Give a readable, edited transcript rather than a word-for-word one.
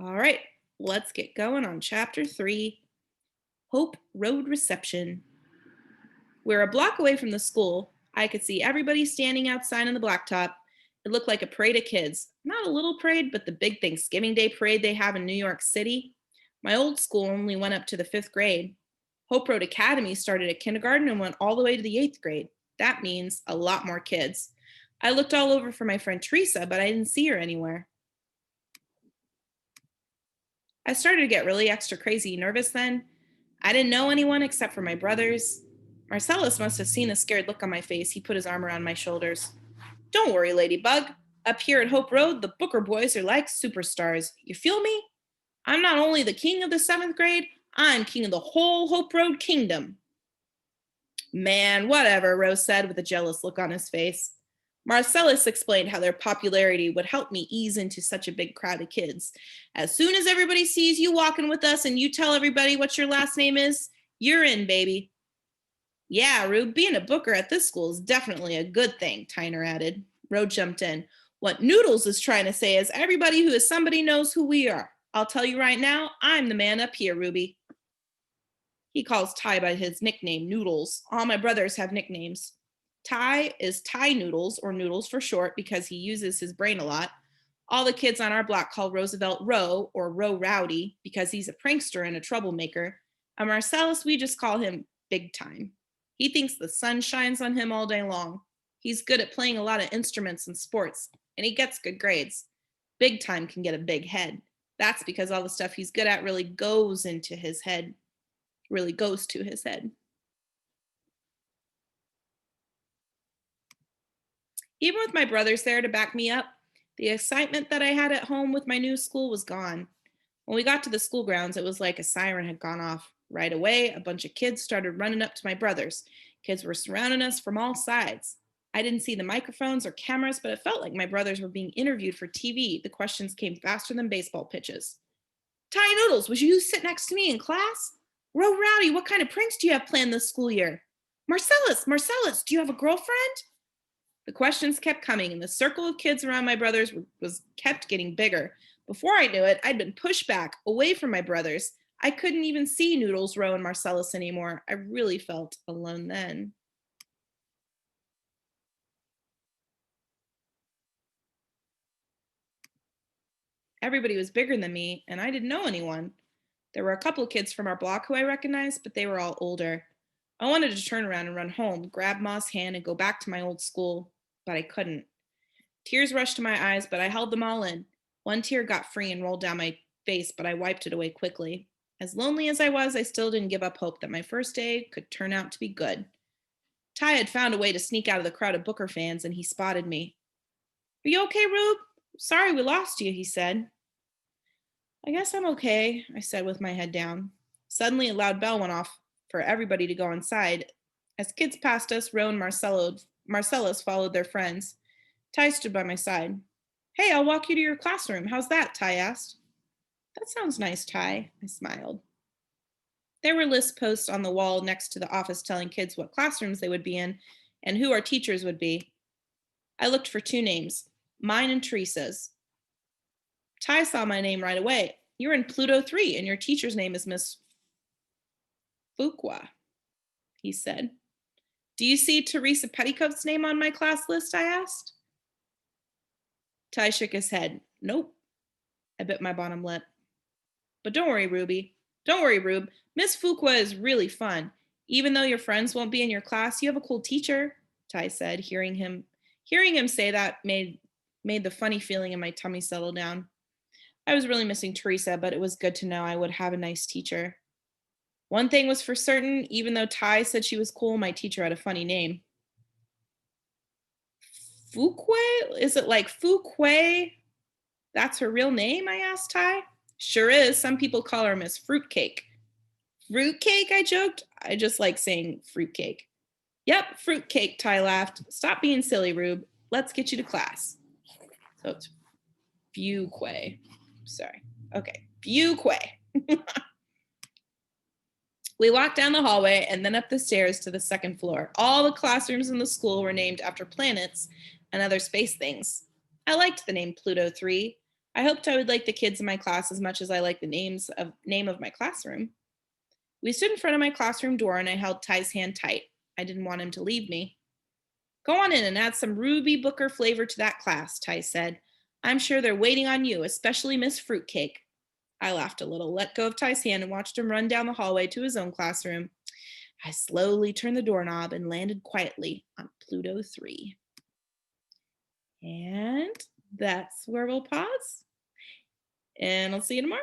All right, let's get going on chapter 3, Hope Road Reception. We're a block away from the school. I could see everybody standing outside on the blacktop. It looked like a parade of kids. Not a little parade, but the big Thanksgiving Day parade they have in New York City. My old school only went up to the 5th grade. Hope Road Academy started at kindergarten and went all the way to the 8th grade. That means a lot more kids. I looked all over for my friend Teresa, but I didn't see her anywhere. I started to get really extra crazy nervous then. I didn't know anyone except for my brothers. Marcellus must have seen the scared look on my face. He put his arm around my shoulders. Don't worry, Ladybug. Up here at Hope Road, the Booker boys are like superstars. You feel me? I'm not only the king of the 7th grade, I'm king of the whole Hope Road kingdom. Man, whatever, Rose said with a jealous look on his face. Marcellus explained how their popularity would help me ease into such a big crowd of kids. As soon as everybody sees you walking with us and you tell everybody what your last name is, you're in, baby. Yeah, Rube, being a booker at this school is definitely a good thing, Tyner added. Rode jumped in. What Noodles is trying to say is everybody who is somebody knows who we are. I'll tell you right now, I'm the man up here, Ruby. He calls Ty by his nickname, Noodles. All my brothers have nicknames. Ty is Ty Noodles, or Noodles for short, because he uses his brain a lot. All the kids on our block call Roosevelt Roe, or Roe Rowdy, because he's a prankster and a troublemaker. And Marcellus, we just call him Big Time. He thinks the sun shines on him all day long. He's good at playing a lot of instruments and sports, and he gets good grades. Big Time can get a big head. That's because all the stuff he's good at really goes into his head, really goes to his head. Even with my brothers there to back me up, the excitement that I had at home with my new school was gone. When we got to the school grounds, it was like a siren had gone off. Right away, a bunch of kids started running up to my brothers. Kids were surrounding us from all sides. I didn't see the microphones or cameras, but it felt like my brothers were being interviewed for TV. The questions came faster than baseball pitches. Ty Noodles, would you sit next to me in class? Roe Rowdy, what kind of pranks do you have planned this school year? Marcellus, do you have a girlfriend? The questions kept coming, and the circle of kids around my brothers was kept getting bigger. Before I knew it, I'd been pushed back, away from my brothers. I couldn't even see Noodles, Roe, and Marcellus anymore. I really felt alone then. Everybody was bigger than me, and I didn't know anyone. There were a couple of kids from our block who I recognized, but they were all older. I wanted to turn around and run home, grab Ma's hand, and go back to my old school, but I couldn't. Tears rushed to my eyes, but I held them all in. One tear got free and rolled down my face, but I wiped it away quickly. As lonely as I was, I still didn't give up hope that my first day could turn out to be good. Ty had found a way to sneak out of the crowd of Booker fans, and he spotted me. Are you okay, Rube? Sorry we lost you, he said. I guess I'm okay, I said with my head down. Suddenly, a loud bell went off for everybody to go inside. As kids passed us, Roe and Marcellus followed their friends. Ty stood by my side. Hey, I'll walk you to your classroom. How's that? Ty asked. That sounds nice, Ty, I smiled. There were list posts on the wall next to the office telling kids what classrooms they would be in and who our teachers would be. I looked for two names, mine and Teresa's. Ty saw my name right away. You're in Pluto 3, and your teacher's name is Miss Fuqua, he said. Do you see Teresa Petticoat's name on my class list? I asked. Ty shook his head. Nope. I bit my bottom lip. But don't worry, Ruby. Don't worry, Rube. Miss Fuqua is really fun. Even though your friends won't be in your class, you have a cool teacher, Ty said. Hearing him say that made the funny feeling in my tummy settle down. I was really missing Teresa, but it was good to know I would have a nice teacher. One thing was for certain, even though Ty said she was cool, my teacher had a funny name. Fuqua? Is it like Fuqua? That's her real name? I asked Ty. Sure is. Some people call her Miss Fruitcake. Fruitcake? I joked. I just like saying fruitcake. Yep, fruitcake, Ty laughed. Stop being silly, Rube. Let's get you to class. So it's Fuqua. Sorry. Okay. Fuqua. We walked down the hallway and then up the stairs to the second floor. All the classrooms in the school were named after planets and other space things. I liked the name Pluto 3. I hoped I would like the kids in my class as much as I like the name of my classroom. We stood in front of my classroom door and I held Ty's hand tight. I didn't want him to leave me. Go on in and add some Ruby Booker flavor to that class, Ty said. I'm sure they're waiting on you, especially Miss Fruitcake. I laughed a little, let go of Ty's hand, and watched him run down the hallway to his own classroom. I slowly turned the doorknob and landed quietly on Pluto 3. And that's where we'll pause. And I'll see you tomorrow.